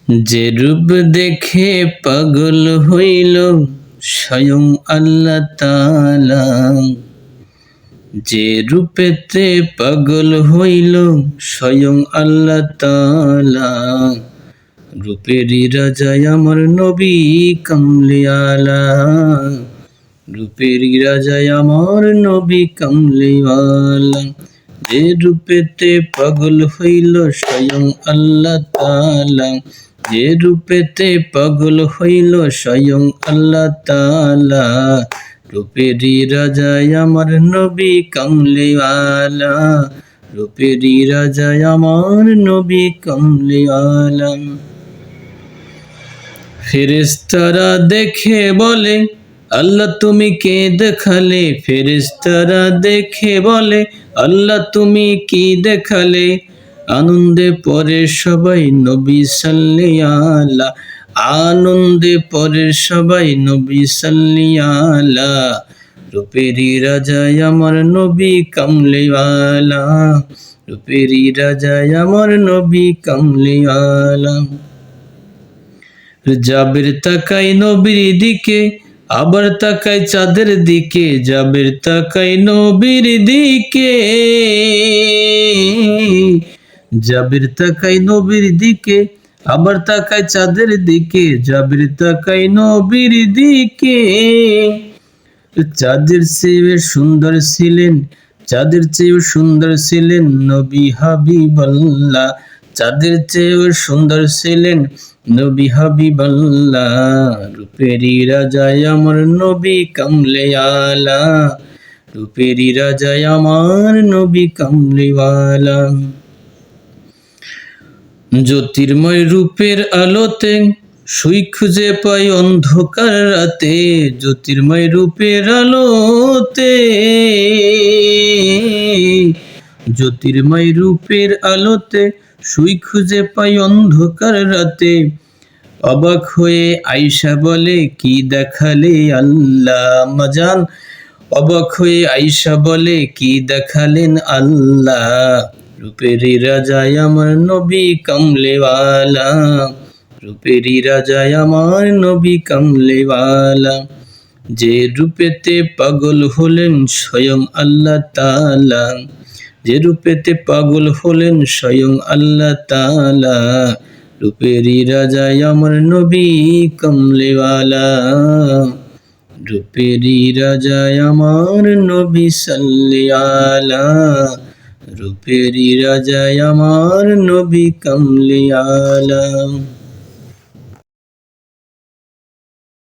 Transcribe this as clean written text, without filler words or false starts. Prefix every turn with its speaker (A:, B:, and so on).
A: যে রূপ দেখে পাগল হইল স্বয়ং আল্লাহ তাআলা, যে রূপেতে পাগল হইল স্বয়ং আল্লাহ তাআলা, রূপেরই রাজায় আমার নবী কামলিওয়ালা, রূপেরই রাজায় আমার নবী কামলিওয়ালা। যে রূপেতে পাগল হইল স্বয়ং আল্লাহ তাআলা, যে রূপেতে পাগল হইল স্বয়ং আল্লাহ তাআলা, রূপেরই রাজায় আমার নবী কামলিওয়ালা, রূপেরই রাজায় আমার নবী কামলিওয়ালা। ফেরেশতারা দেখে বলে আল্লাহ তুমি কে দেখালে, ফেরেশতারা দেখে বলে আল্লাহ তুমি কি দেখালে, আনন্দে পরে সবাই নবী সাল্লি আলা, আনন্দে পরে সবাই নবী সাল্লি আলা, রূপেরই রাজায় আমার নবী কামলিওয়ালা, রূপেরই রাজায় আমার নবী কামলিওয়ালা। জাবের তাকাই নবীর দিকে আবার তাকাই চাঁদের দিকে, জাবের তাকাই নবীর দিকে, জাবের তাকাই নবীর দিকে আবার তাকাই চাঁদের দিকে, জাবের তাকাই নবীর দিকে। চাঁদের চেয়ে সুন্দর ছিলেন, চাঁদের চেয়ে সুন্দর ছিলেন নবী হাবিবাল্লাহ, চাঁদের চেয়ে সুন্দর ছিলেন নবী হাবিবাল্লাহ, রূপেরই রাজায় আমার নবী কামলিওয়ালা, রূপেরই রাজায় আমার নবী কামলিওয়ালা। জ্যোতির্ময় রূপের আলোতে সুই খুঁজে পাই অন্ধকার রাতে, জ্যোতির্ময় রূপের আলোতে, জ্যোতির্ময় রূপের আলোতে সুই খুঁজে পাই অন্ধকার রাতে, অবাক হয়ে আয়েশা বলে কি দেখালে আল্লাহ মাজান, অবাক হয়ে আয়েশা বলে কি দেখালেন আল্লাহ, রূপেরই রাজায় আমার নবী কামলিওয়ালা, রূপেরই রাজায় আমার নবী কামলিওয়ালা। যে রূপেতে পাগল হলেন স্বয়ং আল্লাহ তাআলা, যে রূপেতে পাগল হলেন স্বয়ং আল্লাহ তাআলা, রূপেরই রাজায় আমার নবী কামলিওয়ালা, রূপেরই রাজায় আমার নবী সাল্লি আলা, রূপেরই রাজায় আমার নবী কামলিওয়ালা।